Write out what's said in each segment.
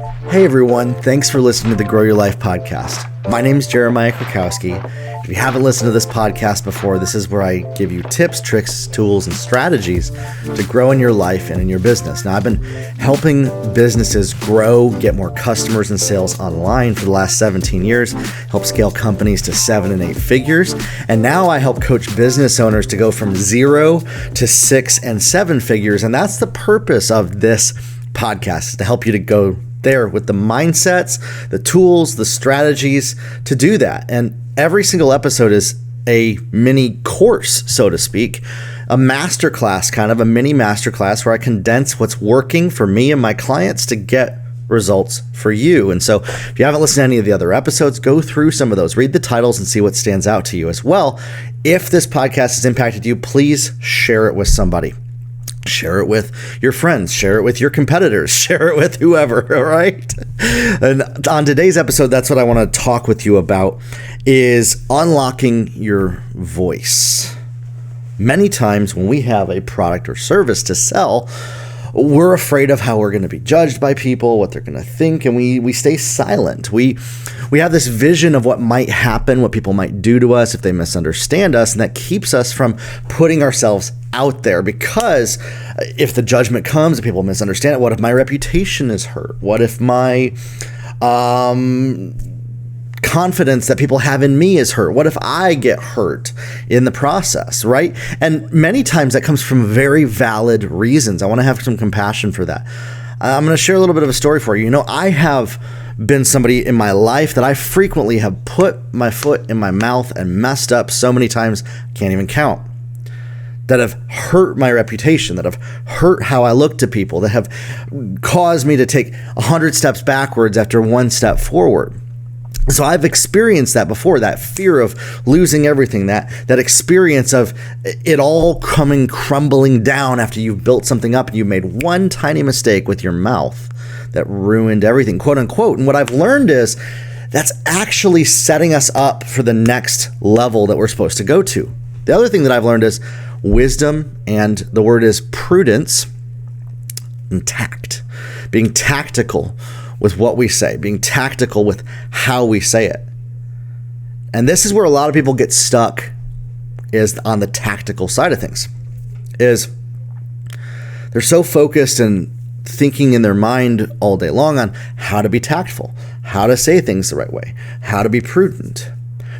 Hey everyone, thanks for listening to the Grow Your Life podcast. My name is Jeremiah Krakowski. If you haven't listened to this podcast before, this is where I give you tips, tricks, tools, and strategies to grow in your life and in your business. Now, I've been helping businesses grow, get more customers and sales online for the last 17 years, help scale companies to 7 and 8 figures, and now I help coach business owners to go from 0 to 6 and 7 figures, and that's the purpose of this podcast, is to help you to go there with the mindsets, the tools, the strategies to do that. And every single episode is a mini course, so to speak, a masterclass, kind of a mini masterclass where I condense what's working for me and my clients to get results for you. And so if you haven't listened to any of the other episodes, go through some of those, read the titles and see what stands out to you as well. If this podcast has impacted you, please share it with somebody. Share it with your friends, share it with your competitors, share it with whoever, all right? And on today's episode, that's what I want to talk with you about, is unlocking your voice. Many times when we have a product or service to sell, we're afraid of how we're going to be judged by people, what they're going to think, and we stay silent. We have this vision of what might happen, what people might do to us if they misunderstand us, and that keeps us from putting ourselves out there, because if the judgment comes and people misunderstand it, what if my reputation is hurt? What if my confidence that people have in me is hurt? What if I get hurt in the process, right? And many times that comes from very valid reasons. I want to have some compassion for that. I'm going to share a little bit of a story for you. You know, I have been somebody in my life that I frequently have put my foot in my mouth and messed up so many times, I can't even count, that have hurt my reputation, that have hurt how I look to people, that have caused me to take 100 steps backwards after 1 step forward. So I've experienced that before, that fear of losing everything, that experience of it all coming crumbling down after you've built something up and you made one tiny mistake with your mouth that ruined everything, quote unquote. And what I've learned is that's actually setting us up for the next level that we're supposed to go to. The other thing that I've learned is wisdom, and the word is prudence and tact, being tactical with what we say, being tactical with how we say it. And this is where a lot of people get stuck, is on the tactical side of things, is they're so focused and thinking in their mind all day long on how to be tactful, how to say things the right way, how to be prudent,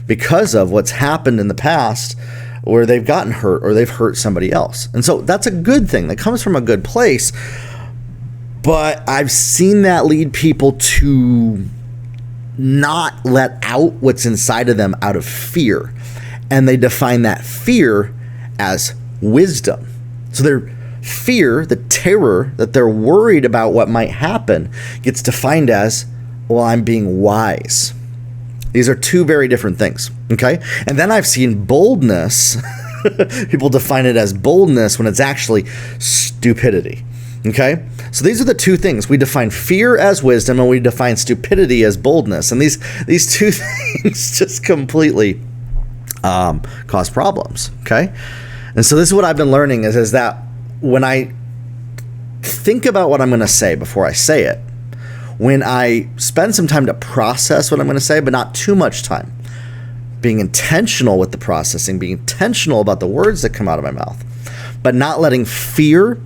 because of what's happened in the past where they've gotten hurt or they've hurt somebody else. And so that's a good thing. That comes from a good place. But I've seen that lead people to not let out what's inside of them out of fear. And they define that fear as wisdom. So their fear, the terror that they're worried about what might happen, gets defined as, well, I'm being wise. These are two very different things, okay? And then I've seen boldness. People define it as boldness when it's actually stupidity, okay? So these are the two things. We define fear as wisdom, and we define stupidity as boldness. And these two things just completely cause problems, okay? And so this is what I've been learning is that when I think about what I'm going to say before I say it, when I spend some time to process what I'm going to say, but not too much time, being intentional with the processing, being intentional about the words that come out of my mouth, but not letting fear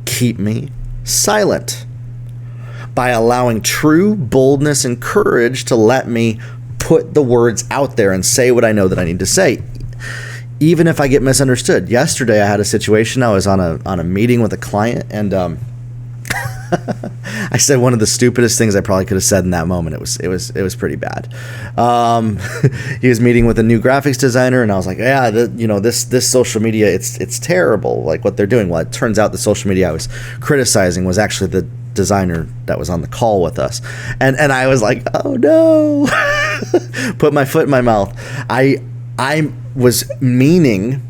keep me silent, by allowing true boldness and courage to let me put the words out there and say what I know that I need to say, even if I get misunderstood. Yesterday I had a situation. I was on a meeting with a client, and I said one of the stupidest things I probably could have said in that moment. It was pretty bad. He was meeting with a new graphics designer, and I was like, yeah, this social media, it's terrible, like what they're doing. Well, it turns out the social media I was criticizing was actually the designer that was on the call with us, and I was like, oh no, put my foot in my mouth. I was meaning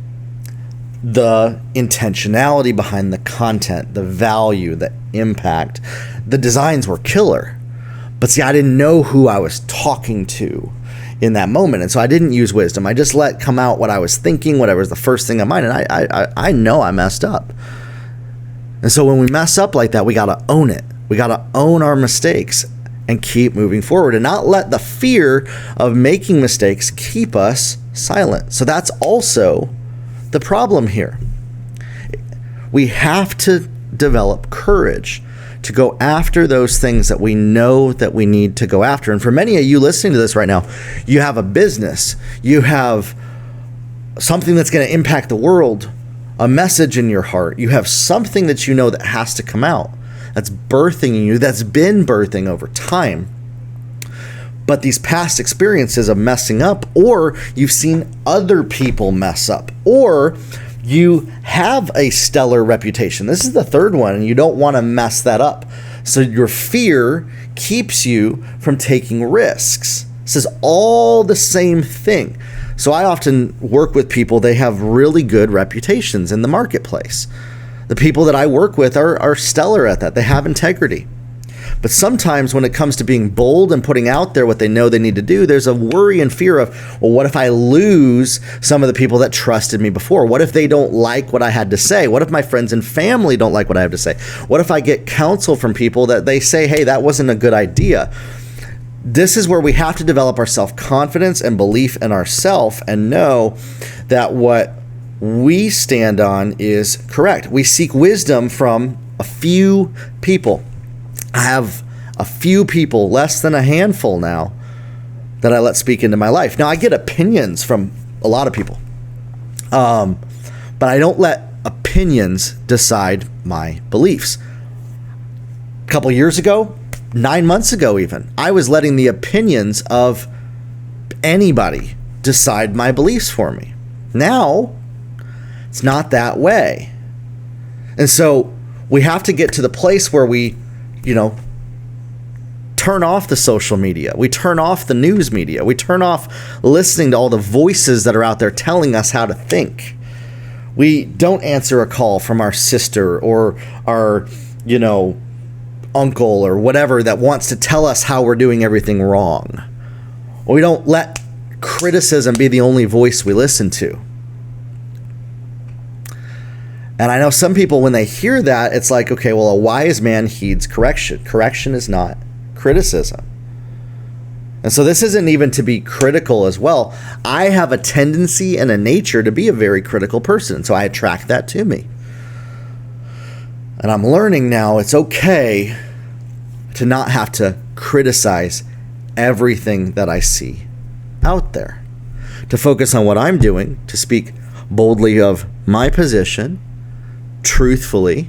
the intentionality behind the content, the value, the impact. The designs were killer. But see, I didn't know who I was talking to in that moment. And so I didn't use wisdom. I just let come out what I was thinking, whatever was the first thing in mind. And I know I messed up. And so when we mess up like that, we got to own it. We got to own our mistakes and keep moving forward and not let the fear of making mistakes keep us silent. So that's also the problem here. We have to develop courage to go after those things that we know that we need to go after. And for many of you listening to this right now, you have a business, you have something that's going to impact the world, a message in your heart. You have something that you know that has to come out, that's birthing in you, that's been birthing over time. But these past experiences of messing up, or you've seen other people mess up, or you have a stellar reputation. This is the third one, and you don't want to mess that up. So your fear keeps you from taking risks. This is all the same thing. So I often work with people, they have really good reputations in the marketplace. The people that I work with are stellar at that. They have integrity. But sometimes when it comes to being bold and putting out there what they know they need to do, there's a worry and fear of, well, what if I lose some of the people that trusted me before? What if they don't like what I had to say? What if my friends and family don't like what I have to say? What if I get counsel from people that they say, hey, that wasn't a good idea? This is where we have to develop our self-confidence and belief in ourselves and know that what we stand on is correct. We seek wisdom from a few people. I have a few people, less than a handful now, that I let speak into my life. Now, I get opinions from a lot of people, but I don't let opinions decide my beliefs. A couple years ago, 9 months ago even, I was letting the opinions of anybody decide my beliefs for me. Now, it's not that way. And so we have to get to the place where we turn off the social media. We turn off the news media. We turn off listening to all the voices that are out there telling us how to think. We don't answer a call from our sister or our, uncle or whatever that wants to tell us how we're doing everything wrong. We don't let criticism be the only voice we listen to. And I know some people, when they hear that, it's like, okay, well, a wise man heeds correction. Correction is not criticism. And so this isn't even to be critical as well. I have a tendency and a nature to be a very critical person, so I attract that to me. And I'm learning now it's okay to not have to criticize everything that I see out there. To focus on what I'm doing, to speak boldly of my position, truthfully,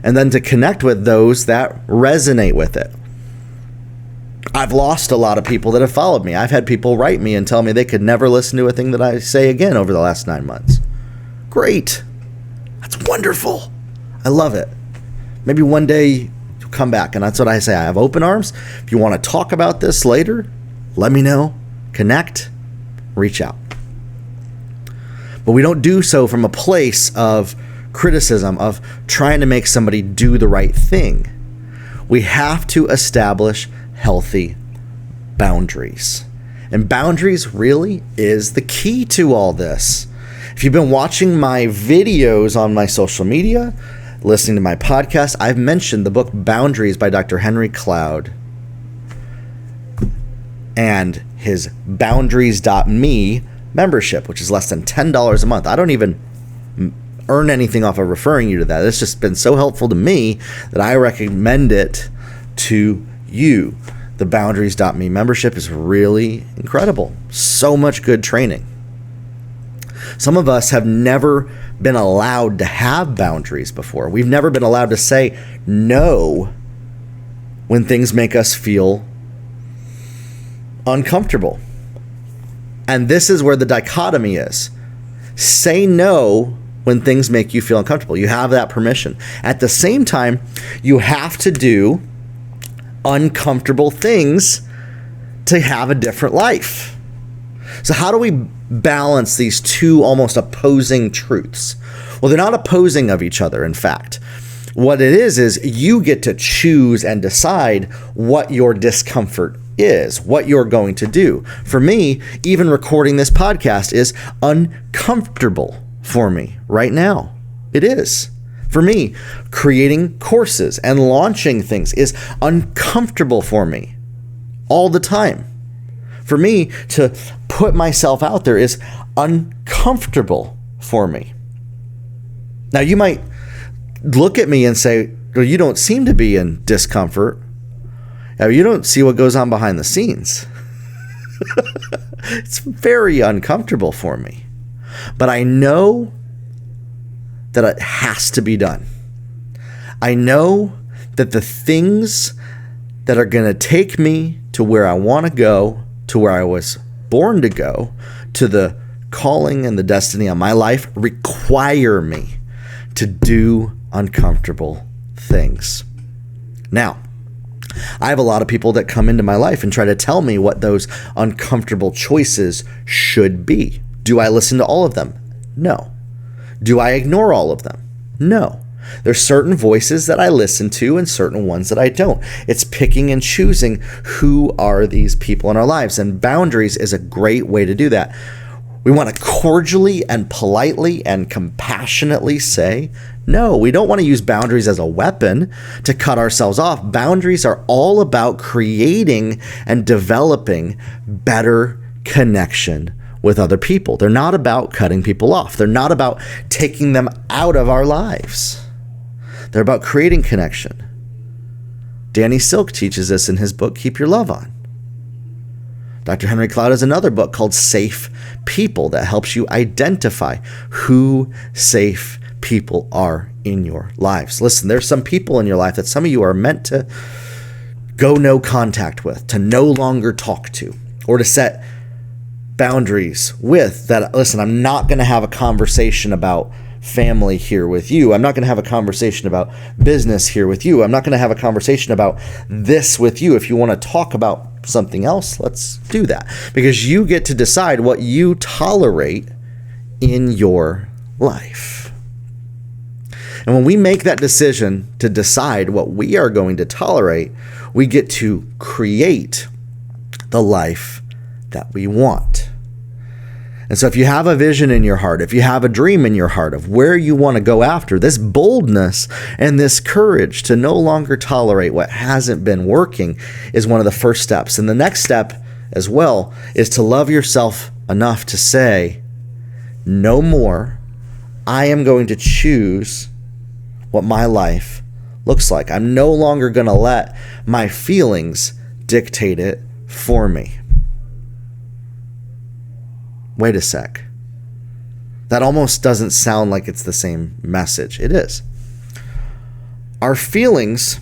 and then to connect with those that resonate with it. I've lost a lot of people that have followed me. I've had people write me and tell me they could never listen to a thing that I say again over the last 9 months. Great. That's wonderful. I love it. Maybe one day you'll come back, and that's what I say. I have open arms. If you want to talk about this later, let me know. Connect. Reach out. But we don't do so from a place of criticism, of trying to make somebody do the right thing. We have to establish healthy boundaries. And boundaries really is the key to all this. If you've been watching my videos on my social media, listening to my podcast, I've mentioned the book Boundaries by Dr. Henry Cloud and his boundaries.me membership, which is less than $10 a month. I don't even earn anything off of referring you to that. It's just been so helpful to me that I recommend it to you. The boundaries.me membership is really incredible. So much good training. Some of us have never been allowed to have boundaries before. We've never been allowed to say no when things make us feel uncomfortable. And this is where the dichotomy is. Say no when things make you feel uncomfortable. You have that permission. At the same time, you have to do uncomfortable things to have a different life. So how do we balance these two almost opposing truths? Well, they're not opposing of each other, in fact. What it is you get to choose and decide what your discomfort is, what you're going to do. For me, even recording this podcast is uncomfortable for me right now. It is. For me, creating courses and launching things is uncomfortable for me all the time. For me to put myself out there is uncomfortable for me. Now, you might look at me and say, well, you don't seem to be in discomfort. You don't see what goes on behind the scenes. It's very uncomfortable for me. But I know that it has to be done. I know that the things that are going to take me to where I want to go, to where I was born to go, to the calling and the destiny on my life, require me to do uncomfortable things. Now, I have a lot of people that come into my life and try to tell me what those uncomfortable choices should be. Do I listen to all of them? No. Do I ignore all of them? No. There's certain voices that I listen to and certain ones that I don't. It's picking and choosing who are these people in our lives, and boundaries is a great way to do that. We want to cordially and politely and compassionately say, no, we don't want to use boundaries as a weapon to cut ourselves off. Boundaries are all about creating and developing better connection with other people. They're not about cutting people off. They're not about taking them out of our lives. They're about creating connection. Danny Silk teaches this in his book, Keep Your Love On. Dr. Henry Cloud has another book called Safe People that helps you identify who safe people are in your lives. Listen, there's some people in your life that some of you are meant to go no contact with, to no longer talk to, or to set boundaries with. That, listen, I'm not going to have a conversation about family here with you. I'm not going to have a conversation about business here with you. I'm not going to have a conversation about this with you. If you want to talk about something else, let's do that, because you get to decide what you tolerate in your life. And when we make that decision to decide what we are going to tolerate, we get to create the life that we want. And so if you have a vision in your heart, if you have a dream in your heart of where you want to go after, this boldness and this courage to no longer tolerate what hasn't been working is one of the first steps. And the next step as well is to love yourself enough to say, no more. I am going to choose what my life looks like. I'm no longer going to let my feelings dictate it for me. Wait a sec. That almost doesn't sound like it's the same message. It is. Our feelings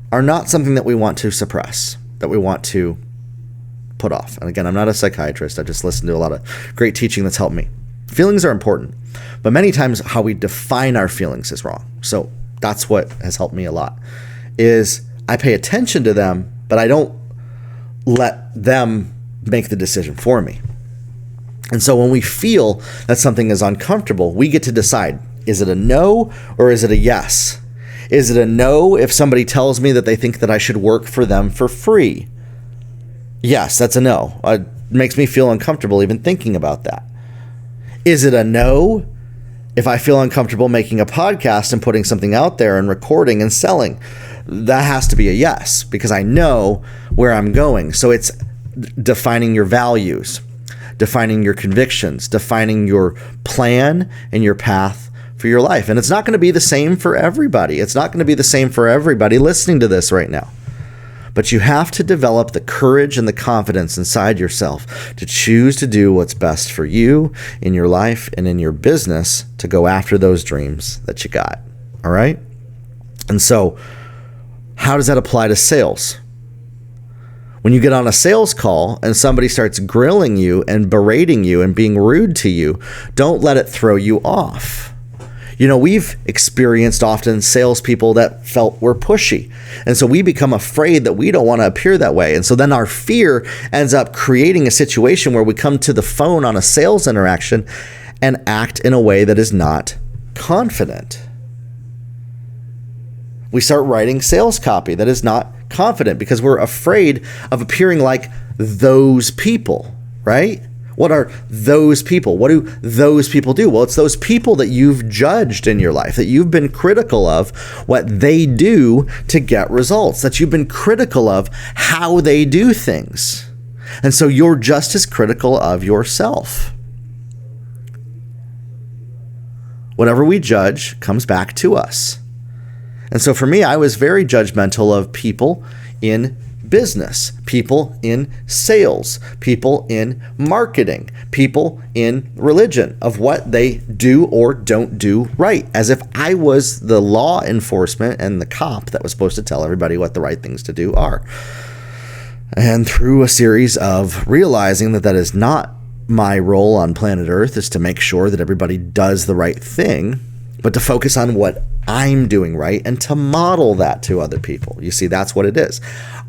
are not something that we want to suppress, that we want to put off. And again, I'm not a psychiatrist. I just listened to a lot of great teaching that's helped me. Feelings are important, but many times how we define our feelings is wrong. So that's what has helped me a lot, is I pay attention to them, but I don't let them make the decision for me. And so when we feel that something is uncomfortable, we get to decide, is it a no or is it a yes? Is it a no if somebody tells me that they think that I should work for them for free? Yes, that's a no. It makes me feel uncomfortable even thinking about that. Is it a no if I feel uncomfortable making a podcast and putting something out there and recording and selling? That has to be a yes, because I know where I'm going. So it's defining your values, defining your convictions, defining your plan and your path for your life. And it's not going to be the same for everybody. It's not going to be the same for everybody listening to this right now. But you have to develop the courage and the confidence inside yourself to choose to do what's best for you in your life and in your business, to go after those dreams that you got. All right? And so how does that apply to sales? When you get on a sales call and somebody starts grilling you and berating you and being rude to you, don't let it throw you off. You know, we've experienced often salespeople that felt we're pushy. And so we become afraid that we don't want to appear that way. And so then our fear ends up creating a situation where we come to the phone on a sales interaction and act in a way that is not confident. We start writing sales copy that is not confident because we're afraid of appearing like those people, right? What are those people? What do those people do? Well, it's those people that you've judged in your life, that you've been critical of what they do to get results, that you've been critical of how they do things. And so you're just as critical of yourself. Whatever we judge comes back to us. And so for me, I was very judgmental of people in business, people in sales, people in marketing, people in religion, of what they do or don't do right, as if I was the law enforcement and the cop that was supposed to tell everybody what the right things to do are. And through a series of realizing that that is not my role on planet Earth, is to make sure that everybody does the right thing, but to focus on what I'm doing right and to model that to other people. You see, that's what it is.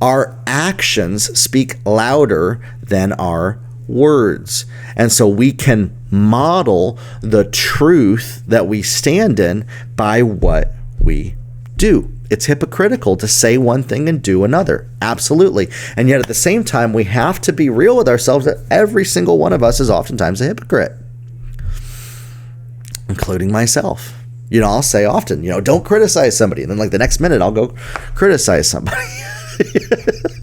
Our actions speak louder than our words. And so we can model the truth that we stand in by what we do. It's hypocritical to say one thing and do another. Absolutely. And yet at the same time, we have to be real with ourselves that every single one of us is oftentimes a hypocrite, including myself. I'll say often, don't criticize somebody. And then like the next minute, I'll go criticize somebody.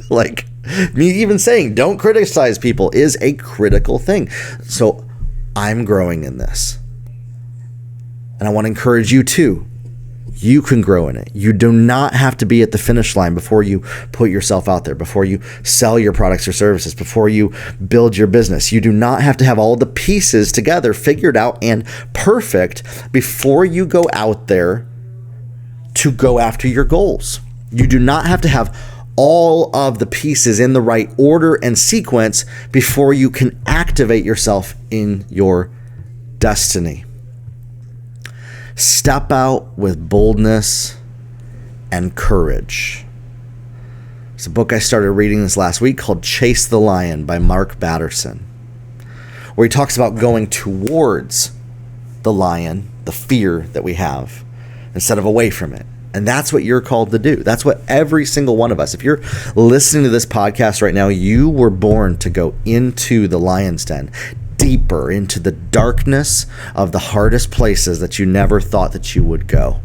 Like me even saying don't criticize people is a critical thing. So I'm growing in this. And I want to encourage you too. You can grow in it. You do not have to be at the finish line before you put yourself out there, before you sell your products or services, before you build your business. You do not have to have all the pieces together, figured out and perfect before you go out there to go after your goals. You do not have to have all of the pieces in the right order and sequence before you can activate yourself in your destiny. Step out with boldness and courage. It's a book I started reading this last week called Chase the Lion by Mark Batterson, where he talks about going towards the lion, the fear that we have, instead of away from it. And that's what you're called to do. That's what every single one of us, if you're listening to this podcast right now, you were born to go into the lion's den, deeper into the darkness of the hardest places that you never thought that you would go,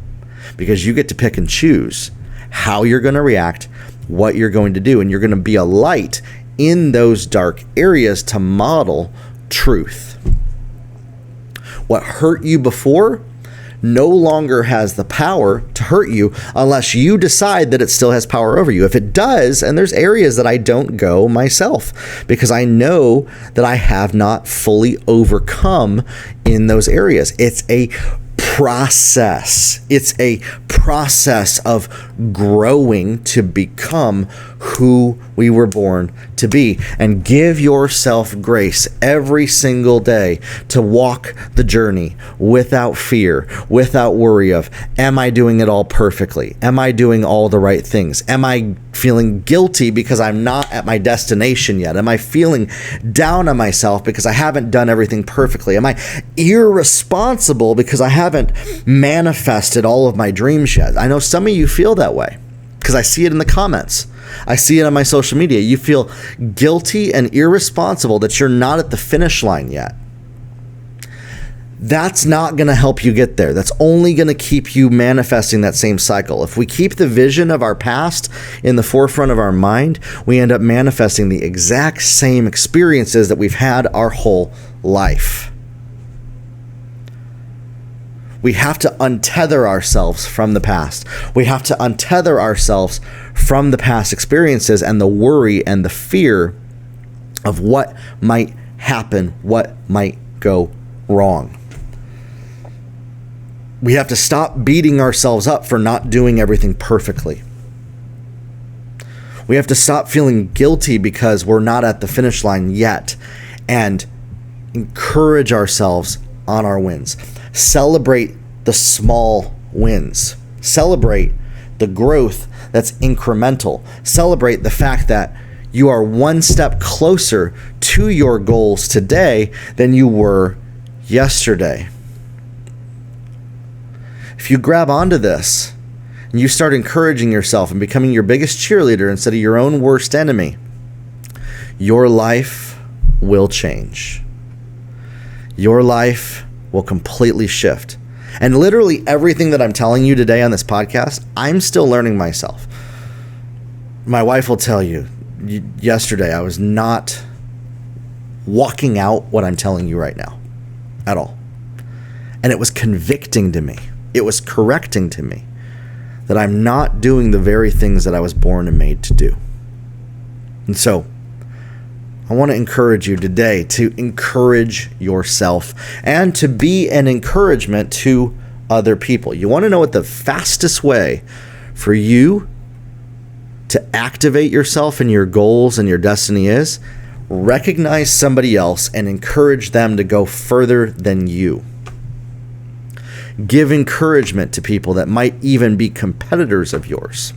because you get to pick and choose how you're going to react, what you're going to do, and you're going to be a light in those dark areas to model truth. What hurt you before no longer has the power to hurt you unless you decide that it still has power over you. If it does, and there's areas that I don't go myself because I know that I have not fully overcome in those areas. It's a process. It's a process of growing to become who we were born to be. And give yourself grace every single day to walk the journey without fear, without worry of, am I doing it all perfectly? Am I doing all the right things? Am I feeling guilty because I'm not at my destination yet? Am I feeling down on myself because I haven't done everything perfectly? Am I irresponsible because I haven't manifested all of my dreams yet? I know some of you feel that way because I see it in the comments. I see it on my social media. You feel guilty and irresponsible that you're not at the finish line yet. That's not going to help you get there. That's only going to keep you manifesting that same cycle. If we keep the vision of our past in the forefront of our mind, we end up manifesting the exact same experiences that we've had our whole life. We have to untether ourselves from the past. We have to untether ourselves from the past experiences and the worry and the fear of what might happen, what might go wrong. We have to stop beating ourselves up for not doing everything perfectly. We have to stop feeling guilty because we're not at the finish line yet and encourage ourselves on our wins. Celebrate the small wins. Celebrate the growth that's incremental. Celebrate the fact that you are one step closer to your goals today than you were yesterday. If you grab onto this and you start encouraging yourself and becoming your biggest cheerleader instead of your own worst enemy, your life will change. your life will completely shift. And literally everything that I'm telling you today on this podcast, I'm still learning myself. My wife will tell you, yesterday I was not walking out what I'm telling you right now at all. And it was convicting to me. It was correcting to me that I'm not doing the very things that I was born and made to do. And so I want to encourage you today to encourage yourself and to be an encouragement to other people. You want to know what the fastest way for you to activate yourself and your goals and your destiny is? Recognize somebody else and encourage them to go further than you. Give encouragement to people that might even be competitors of yours.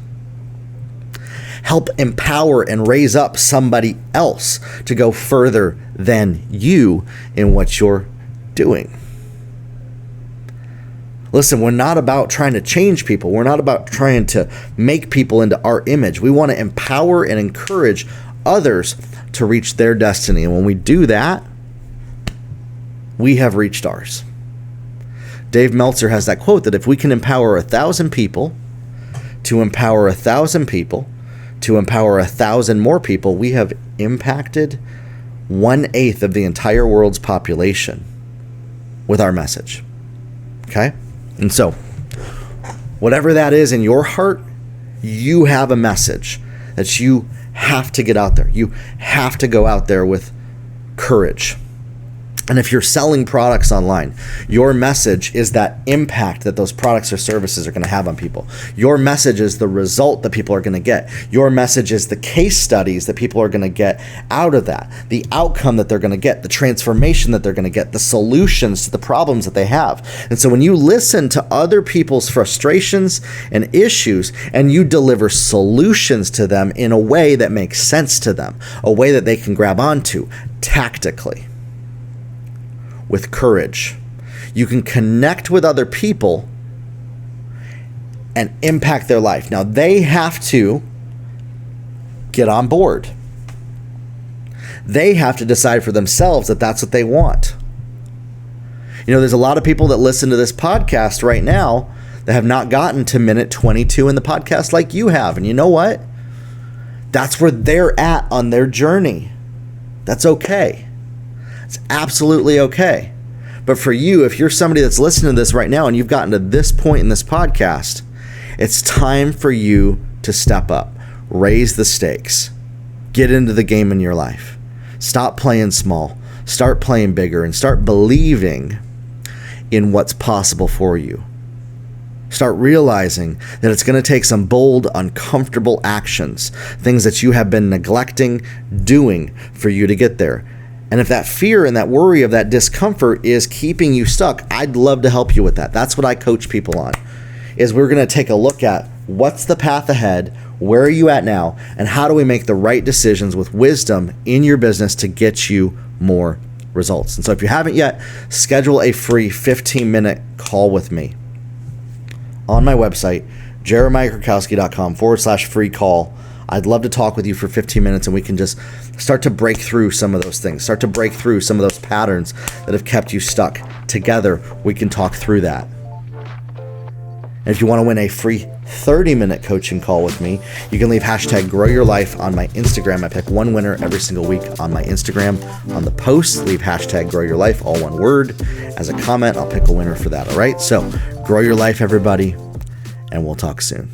Help empower and raise up somebody else to go further than you in what you're doing. Listen, we're not about trying to change people. We're not about trying to make people into our image. We want to empower and encourage others to reach their destiny. And when we do that, we have reached ours. Dave Meltzer has that quote that if we can empower 1,000 people to empower 1,000 people to empower 1,000 more people, we have impacted 1/8 of the entire world's population with our message. Okay? And so, whatever that is in your heart, you have a message that you have to get out there. You have to go out there with courage. And if you're selling products online, your message is that impact that those products or services are going to have on people. Your message is the result that people are going to get. Your message is the case studies that people are going to get out of that, the outcome that they're going to get, the transformation that they're going to get, the solutions to the problems that they have. And so when you listen to other people's frustrations and issues and you deliver solutions to them in a way that makes sense to them, a way that they can grab onto tactically, with courage, you can connect with other people and impact their life. Now, they have to get on board. They have to decide for themselves that that's what they want. You know, there's a lot of people that listen to this podcast right now that have not gotten to minute 22 in the podcast like you have. And you know what? That's where they're at on their journey. That's okay. It's absolutely okay. But for you, if you're somebody that's listening to this right now and you've gotten to this point in this podcast, it's time for you to step up, raise the stakes, get into the game in your life. Stop playing small, start playing bigger, and start believing in what's possible for you. Start realizing that it's going to take some bold, uncomfortable actions, things that you have been neglecting doing for you to get there. And if that fear and that worry of that discomfort is keeping you stuck, I'd love to help you with that. That's what I coach people on, is we're going to take a look at what's the path ahead, where are you at now, and how do we make the right decisions with wisdom in your business to get you more results. And so if you haven't yet, schedule a free 15-minute call with me on my website, jeremiahkrakowski.com/free call. I'd love to talk with you for 15 minutes and we can just start to break through some of those things, start to break through some of those patterns that have kept you stuck. Together, we can talk through that. And if you want to win a free 30-minute coaching call with me, you can leave #GrowYourLife on my Instagram. I pick one winner every single week on my Instagram. On the post, leave #GrowYourLife, all one word. As a comment, I'll pick a winner for that, all right? So, grow your life, everybody, and we'll talk soon.